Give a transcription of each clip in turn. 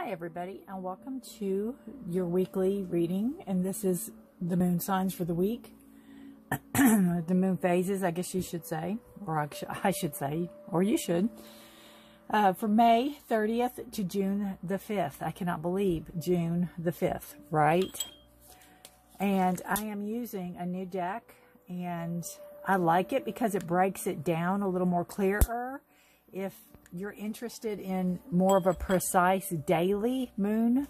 Hi everybody, and welcome to your weekly reading, and this is the moon signs for the week. The moon phases, I guess you should say, or I should say, or you should. For May 30th to June the 5th. I cannot believe June the 5th, right? And I am using a new deck, and I like it because it breaks it down a little more clearer. If you're interested in more of a precise daily moon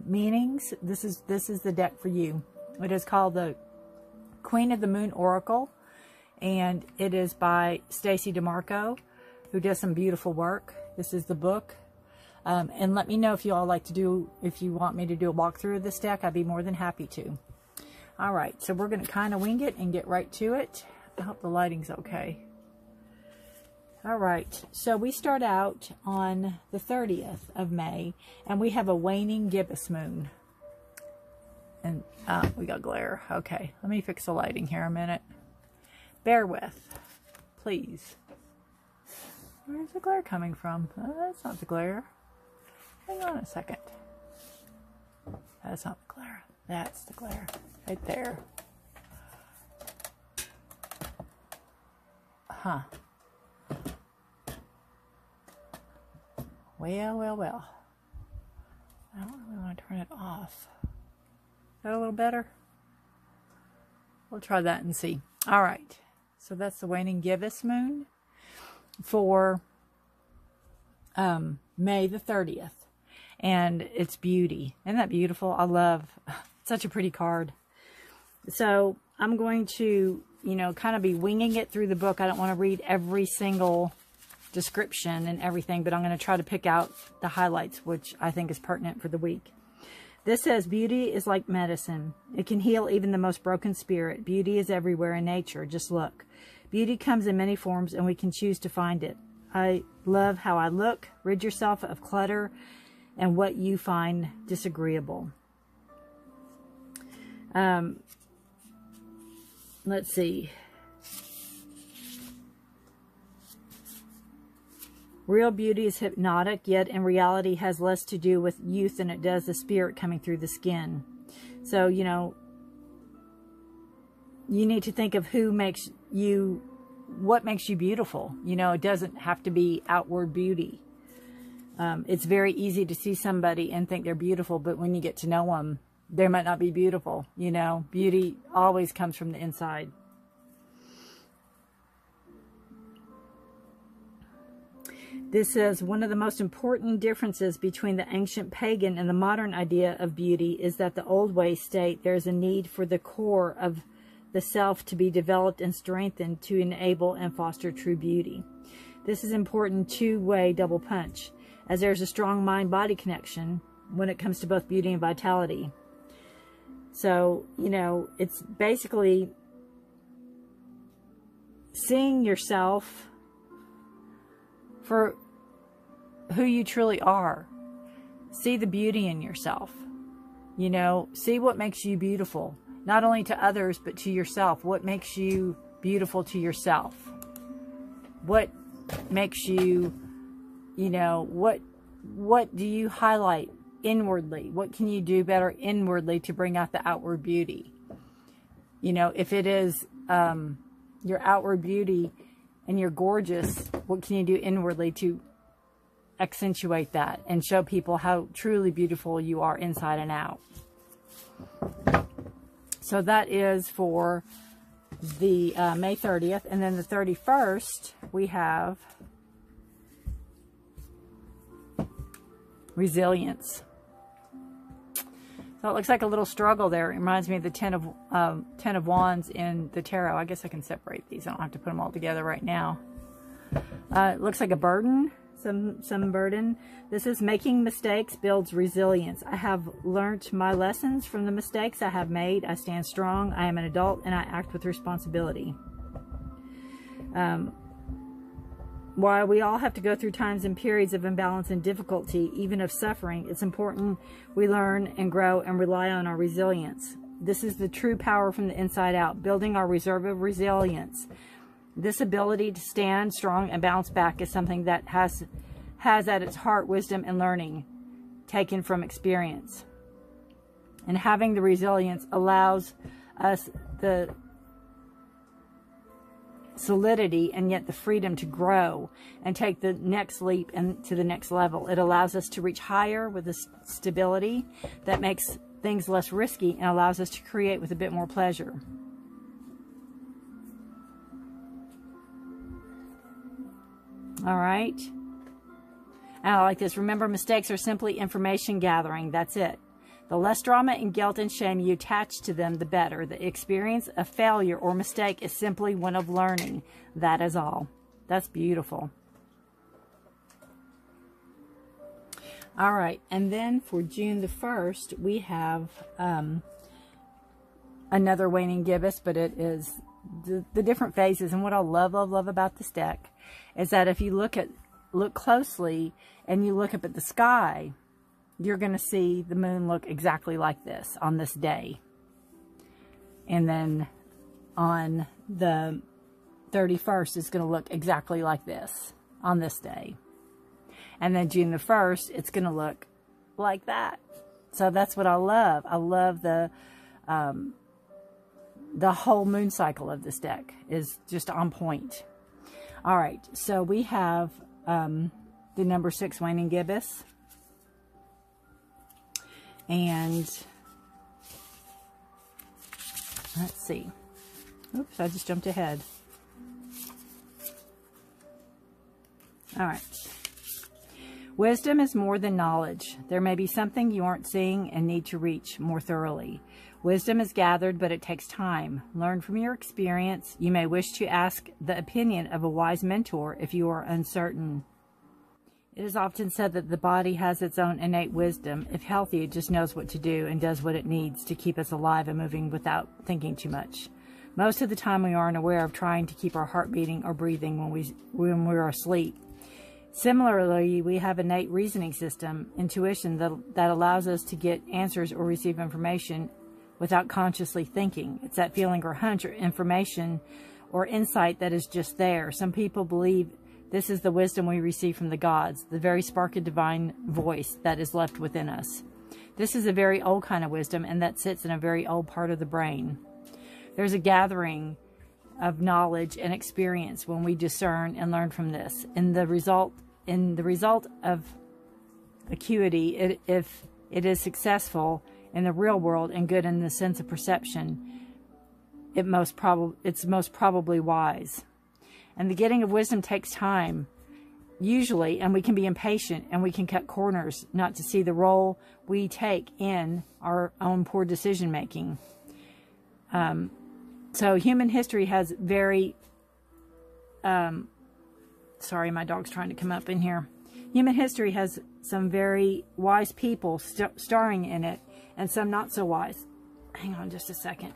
meanings, this is the deck for you. It is called the Queen of the Moon Oracle, and it is by Stacy DeMarco, who does some beautiful work. This is the book. And let me know if you all like to do, if you want me to do a walkthrough of this deck, I'd be more than happy to. All right, so we're going to kind of wing it and get right to it. I hope the lighting's okay. All right, so we start out on the 30th of May, and we have a waning gibbous moon. And we got glare. Okay, let me fix the lighting here a minute. Bear with, please. Where's the glare coming from? Oh, that's not the glare. Hang on a second. That's not the glare. That's the glare. Right there. Huh. Well. I don't really want to turn it off. Is that a little better? We'll try that and see. All right. So that's the waning gibbous moon for May the 30th. And it's beauty. Isn't that beautiful? I love such a pretty card. So I'm going to, kind of be winging it through the book. I don't want to read every single description and everything, but I'm going to try to pick out the highlights, which I think is pertinent for the week. This says, beauty is like medicine. It can heal even the most broken spirit. Beauty is everywhere in nature. Just look. Beauty comes in many forms, and we can choose to find it. I love how I look. Rid yourself of clutter and what you find disagreeable. Let's see. Real beauty is hypnotic, yet in reality has less to do with youth than it does the spirit coming through the skin. So, you need to think of what makes you beautiful. It doesn't have to be outward beauty. It's very easy to see somebody and think they're beautiful, but when you get to know them, they might not be beautiful. Beauty always comes from the inside. This says, one of the most important differences between the ancient pagan and the modern idea of beauty is that the old ways state there is a need for the core of the self to be developed and strengthened to enable and foster true beauty. This is important two-way double punch, as there's a strong mind-body connection when it comes to both beauty and vitality. So, it's basically seeing yourself for who you truly are. See the beauty in yourself. See what makes you beautiful. Not only to others, but to yourself. What makes you beautiful to yourself? What makes you, what do you highlight inwardly? What can you do better inwardly to bring out the outward beauty? If it is your outward beauty and you're gorgeous, what can you do inwardly to accentuate that and show people how truly beautiful you are inside and out? So that is for the May 30th. And then the 31st, we have resilience. So it looks like a little struggle there. It reminds me of the Ten of Wands in the tarot. I guess I can separate these. I don't have to put them all together right now. It looks like a burden, some burden. This is making mistakes builds resilience. I have learned my lessons from the mistakes I have made. I stand strong. I am an adult, and I act with responsibility. While we all have to go through times and periods of imbalance and difficulty, even of suffering, it's important we learn and grow and rely on our resilience. This is the true power from the inside out, building our reserve of resilience. This ability to stand strong and bounce back is something that has at its heart wisdom and learning. taken from experience. And having the resilience allows us the solidity and yet the freedom to grow and take the next leap and to the next level. It allows us to reach higher with a stability that makes things less risky and allows us to create with a bit more pleasure. All right. And I like this. Remember, mistakes are simply information gathering. That's it. The less drama and guilt and shame you attach to them, the better. The experience of failure or mistake is simply one of learning. That is all. That's beautiful. All right. And then for June the 1st, we have another waning gibbous, but it is the different phases. And what I love about this deck is that if you look closely and you look up at the sky, you're going to see the moon look exactly like this on this day. And then on the 31st, it's going to look exactly like this on this day. And then June the 1st, it's going to look like that. So that's what I love. I love the whole moon cycle of this deck is just on point. All right, so we have the number 6 waning gibbous. And let's see. Oops, I just jumped ahead. All right. Wisdom is more than knowledge. There may be something you aren't seeing and need to reach more thoroughly. Wisdom is gathered, but it takes time. Learn from your experience. You may wish to ask the opinion of a wise mentor if you are uncertain. It is often said that the body has its own innate wisdom. If healthy, it just knows what to do and does what it needs to keep us alive and moving without thinking too much. Most of the time, we aren't aware of trying to keep our heart beating or breathing when we're asleep. Similarly, we have innate reasoning system, intuition, that allows us to get answers or receive information without consciously thinking. It's that feeling or hunch or information or insight that is just there. Some people believe this is the wisdom we receive from the gods, the very spark of divine voice that is left within us. This is a very old kind of wisdom, and that sits in a very old part of the brain. There's a gathering of knowledge and experience when we discern and learn from this. In the result of acuity, if it is successful in the real world and good in the sense of perception, it's most probably wise. And the getting of wisdom takes time, usually, and we can be impatient and we can cut corners not to see the role we take in our own poor decision making. So human history has very, sorry, my dog's trying to come up in here. Human history has some very wise people starring in it and some not so wise. Hang on just a second.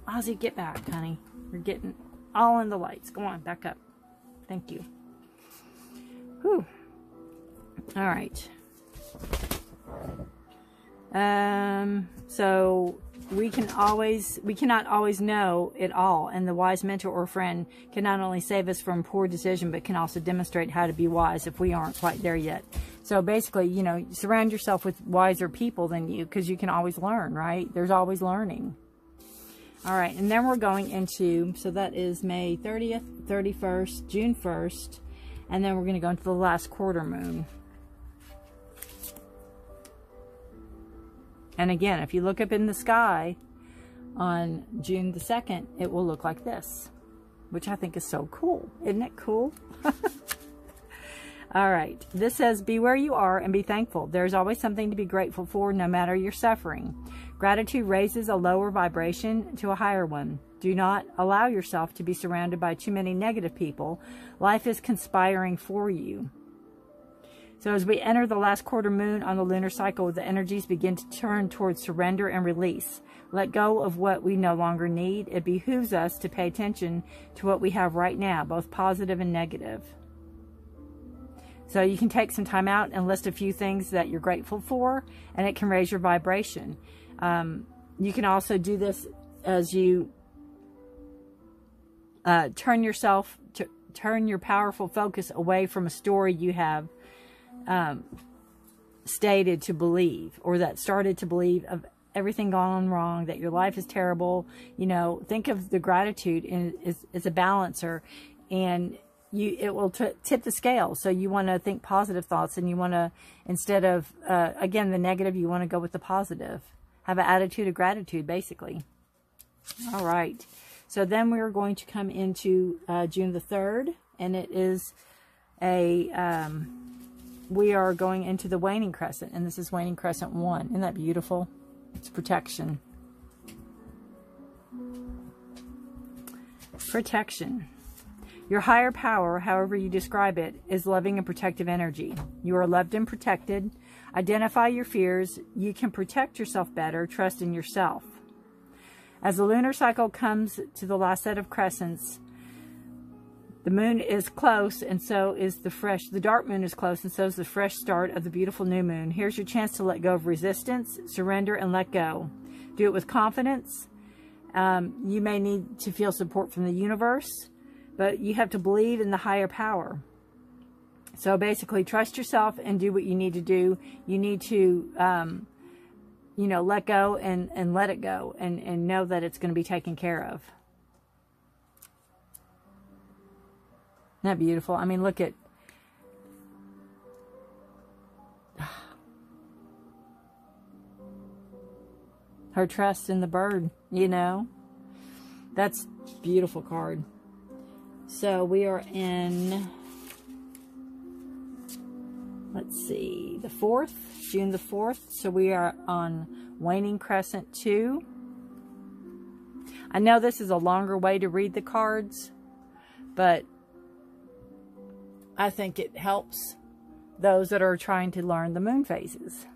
Ozzy, get back, honey. We're getting all in the lights. Go on, back up. Thank you. Whew. All right. So we cannot always know it all, and the wise mentor or friend can not only save us from poor decision, but can also demonstrate how to be wise if we aren't quite there yet. So basically, you know, surround yourself with wiser people than you, because you can always learn, right? There's always learning. All right, and then we're going into, so that is May 30th, 31st, June 1st, and then we're going to go into the last quarter moon. And again, if you look up in the sky on June the 2nd, it will look like this, which I think is so cool. Isn't it cool? All right, this says, be where you are and be thankful. There's always something to be grateful for, no matter your suffering. Gratitude raises a lower vibration to a higher one. Do not allow yourself to be surrounded by too many negative people. Life is conspiring for you. So as we enter the last quarter moon on the lunar cycle, the energies begin to turn towards surrender and release. Let go of what we no longer need. It behooves us to pay attention to what we have right now, both positive and negative. So you can take some time out and list a few things that you're grateful for, and it can raise your vibration. You can also do this as you turn your powerful focus away from a story you have stated to believe, or that started to believe of everything gone wrong, that your life is terrible. You know, think of the gratitude as a balancer, and it will tip the scale. So you want to think positive thoughts, and you want to, instead of, again, the negative, you want to go with the positive. Have an attitude of gratitude, basically. All right. So then we're going to come into June the 3rd, and it is we are going into the waning crescent, and this is waning crescent 1. Isn't that beautiful? It's protection. Protection. Your higher power, however you describe it, is loving and protective energy. You are loved and protected. Identify your fears. You can protect yourself better. Trust in yourself. As the lunar cycle comes to the last set of crescents, the moon is close, and so is the dark moon is close, and so is the fresh start of the beautiful new moon. Here's your chance to let go of resistance, surrender, and let go. Do it with confidence. You may need to feel support from the universe, but you have to believe in the higher power. So basically, trust yourself and do what you need to do. You need to, you know, let go and let it go, and know that it's going to be taken care of. Isn't that beautiful? I mean, look at her trust in the bird, you know. That's a beautiful card. So we are in, let's see, the 4th, June the 4th. So we are on waning crescent 2. I know this is a longer way to read the cards, but I think it helps those that are trying to learn the moon phases.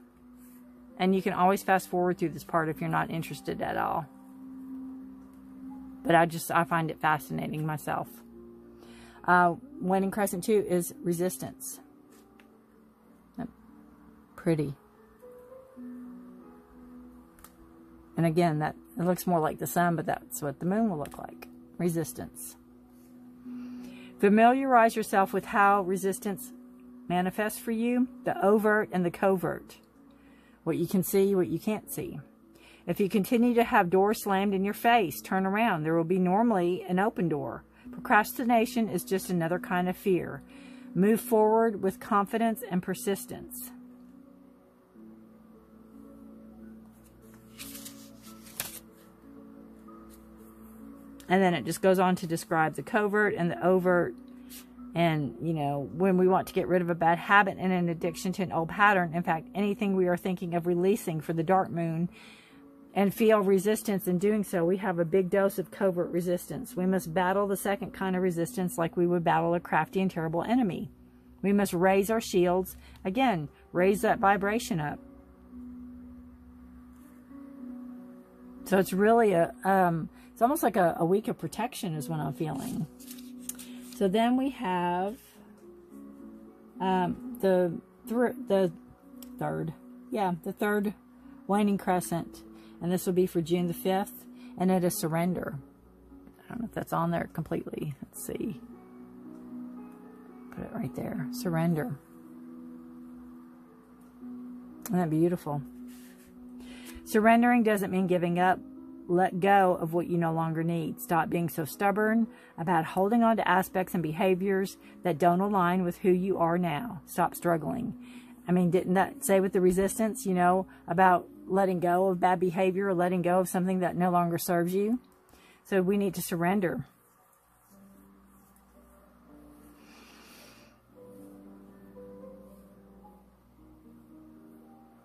And you can always fast forward through this part if you're not interested at all. But I find it fascinating myself. Waning crescent 2 is resistance. Pretty. And again, it looks more like the sun, but that's what the moon will look like. Resistance. Familiarize yourself with how resistance manifests for you, the overt and the covert. What you can see, what you can't see. If you continue to have doors slammed in your face, turn around. There will be normally an open door. Procrastination is just another kind of fear. Move forward with confidence and persistence. And then it just goes on to describe the covert and the overt. And, you know, when we want to get rid of a bad habit and an addiction to an old pattern, in fact, anything we are thinking of releasing for the dark moon and feel resistance in doing so, we have a big dose of covert resistance. We must battle the second kind of resistance like we would battle a crafty and terrible enemy. We must raise our shields. Again, raise that vibration up. So it's really it's almost like a week of protection is what I'm feeling. So then we have the third waning crescent. And this will be for June the 5th. And it is surrender. I don't know if that's on there completely. Let's see. Put it right there. Surrender. Isn't that beautiful? Surrendering doesn't mean giving up. Let go of what you no longer need. Stop being so stubborn about holding on to aspects and behaviors that don't align with who you are now. Stop struggling. I mean, didn't that say with the resistance, you know, about letting go of bad behavior or letting go of something that no longer serves you? So we need to surrender.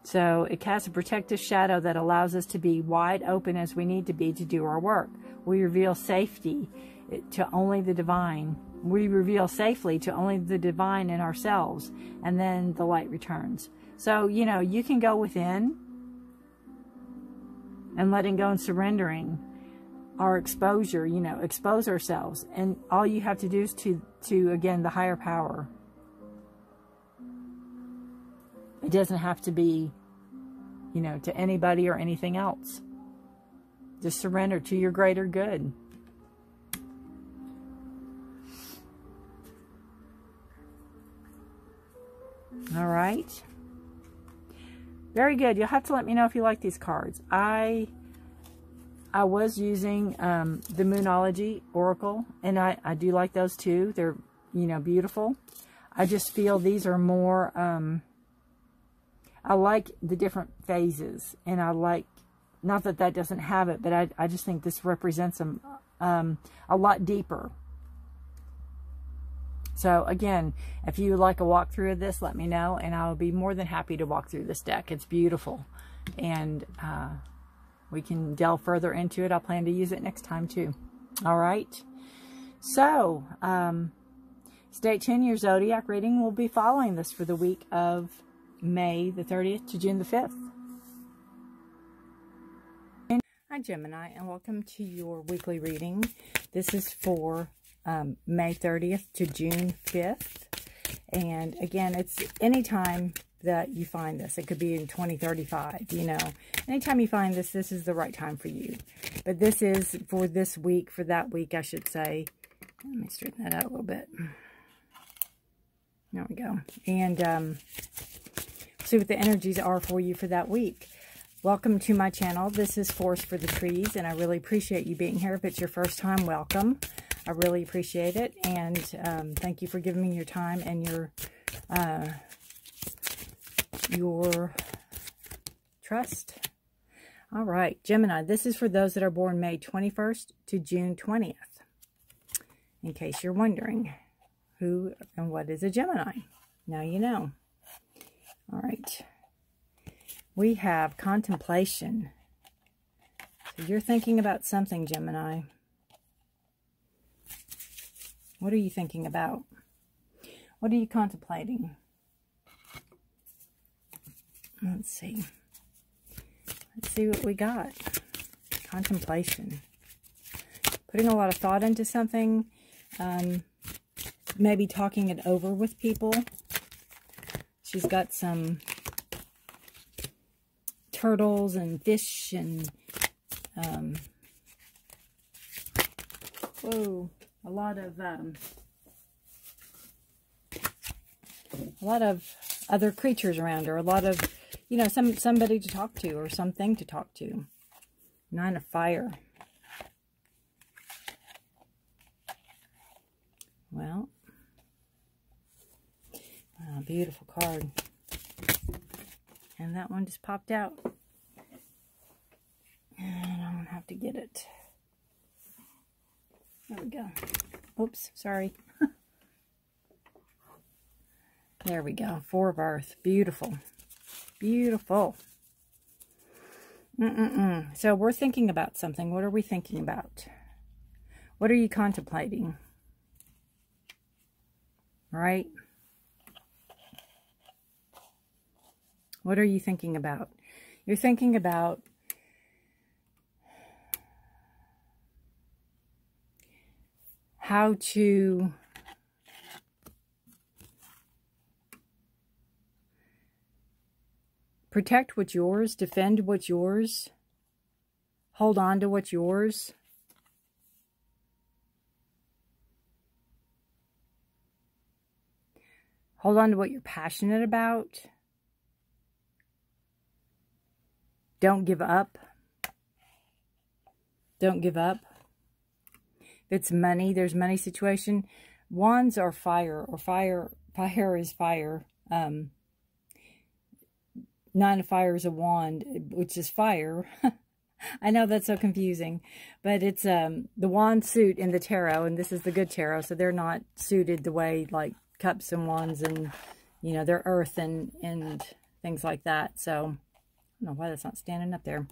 So it casts a protective shadow that allows us to be wide open as we need to be to do our work. We reveal safety to only the divine. We reveal safely to only the divine in ourselves, and then the light returns. So, you know, you can go within and letting go and surrendering our exposure, you know, expose ourselves. And all you have to do is to again, the higher power. It doesn't have to be, you know, to anybody or anything else. Just surrender to your greater good. All right. Very good. You'll have to let me know if you like these cards. I was using the Moonology Oracle, and I do like those too. They're, you know, beautiful. I just feel these are more, I like the different phases, and I like, not that that doesn't have it, but I just think this represents them a lot deeper. So again, if you would like a walkthrough of this, let me know, and I'll be more than happy to walk through this deck. It's beautiful, and we can delve further into it. I'll plan to use it next time too. All right. So stay tuned. Your zodiac reading will be following this for the week of May the 30th to June the 5th. Hi Gemini, and welcome to your weekly reading. This is for May 30th to June 5th. And again, it's anytime that you find this. It could be in 2035, you know. Anytime you find this, this is the right time for you. But this is for this week, for that week, I should say. Let me straighten that out a little bit. There we go. And see what the energies are for you for that week. Welcome to my channel. This is Forest for the Trees, and I really appreciate you being here. If it's your first time, welcome. I really appreciate it, and thank you for giving me your time and your trust. All right, Gemini, this is for those that are born May 21st to June 20th. In case you're wondering who and what is a Gemini. Now you know. All right. We have contemplation. So you're thinking about something, Gemini. What are you thinking about? What are you contemplating? Let's see. Let's see what we got. Contemplation. Putting a lot of thought into something. Maybe talking it over with people. She's got some turtles and fish and whoa, a lot of other creatures around her, a lot of, you know, somebody to talk to or something to talk to. Nine of Fire. Well, beautiful card. And that one just popped out. And I'm going to have to get it. There we go. Oops, sorry. There we go. Four of Earth. Beautiful. Beautiful. So we're thinking about something. What are we thinking about? What are you contemplating? Right? What are you thinking about? You're thinking about how to protect what's yours, defend what's yours, hold on to what's yours. Hold on to what you're passionate about. Don't give up. Don't give up. If it's money, there's money situation. Wands are fire, or fire is fire. Nine of Fire is a wand, which is fire. I know that's so confusing, but it's the wand suit in the tarot, and this is the good tarot, so they're not suited the way like cups and wands, and you know, they're earth and things like that. So I don't know why that's not standing up there,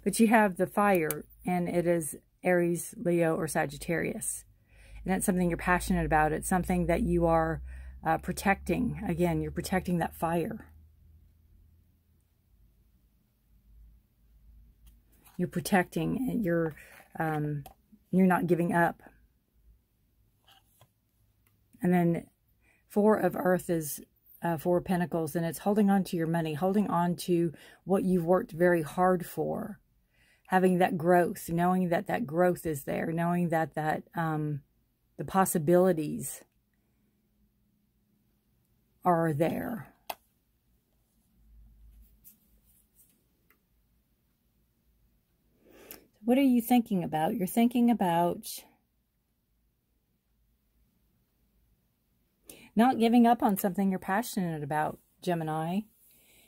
but you have the fire, and it is Aries, Leo, or Sagittarius, and that's something you're passionate about. It's something that you are protecting. Again, you're protecting that fire. You're protecting. You're not giving up. And then Four of Earth is Four of Pentacles, and it's holding on to your money, holding on to what you've worked very hard for, having that growth, knowing that that growth is there, knowing that the possibilities are there. What are you thinking about? You're thinking about not giving up on something you're passionate about, Gemini,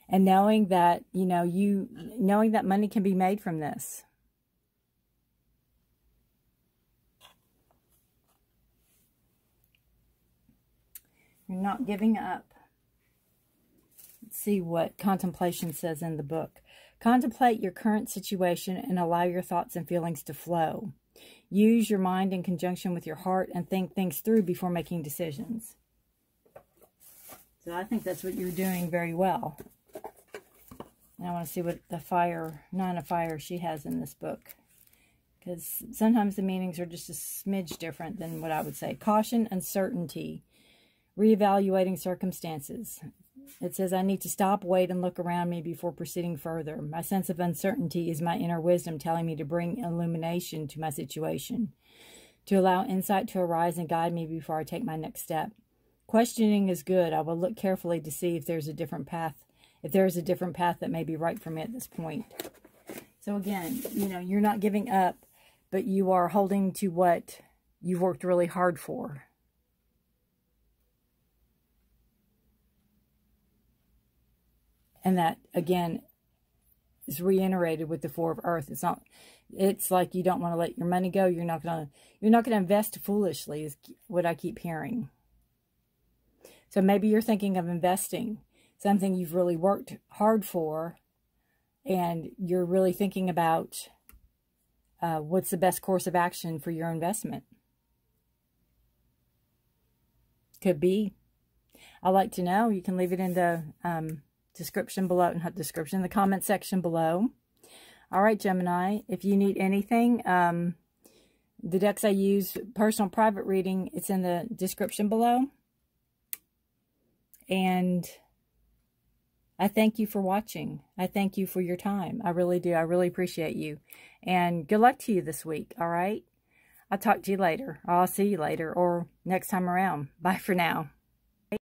and knowing that, knowing that money can be made from this. You're not giving up. Let's see what contemplation says in the book. Contemplate your current situation and allow your thoughts and feelings to flow. Use your mind in conjunction with your heart and think things through before making decisions. So I think that's what you're doing very well. And I want to see what the Nine of Fire she has in this book. Because sometimes the meanings are just a smidge different than what I would say. Caution, uncertainty, reevaluating circumstances. It says, I need to stop, wait, and look around me before proceeding further. My sense of uncertainty is my inner wisdom telling me to bring illumination to my situation, to allow insight to arise and guide me before I take my next step. Questioning is good. I will look carefully to see if there's a different path, that may be right for me at this point. So again, you're not giving up, but you are holding to what you've worked really hard for. And that, again, is reiterated with the Four of Earth. It's like you don't want to let your money go. You're not going to invest foolishly, is what I keep hearing. So maybe you're thinking of investing something you've really worked hard for, and you're really thinking about what's the best course of action for your investment. Could be. I'd like to know. You can leave it in the description below, not description, the comment section below. All right, Gemini, if you need anything, the decks I use, personal private reading, it's in the description below. And I thank you for watching. I thank you for your time. I really do. I really appreciate you. And good luck to you this week, all right? I'll talk to you later. I'll see you later or next time around. Bye for now.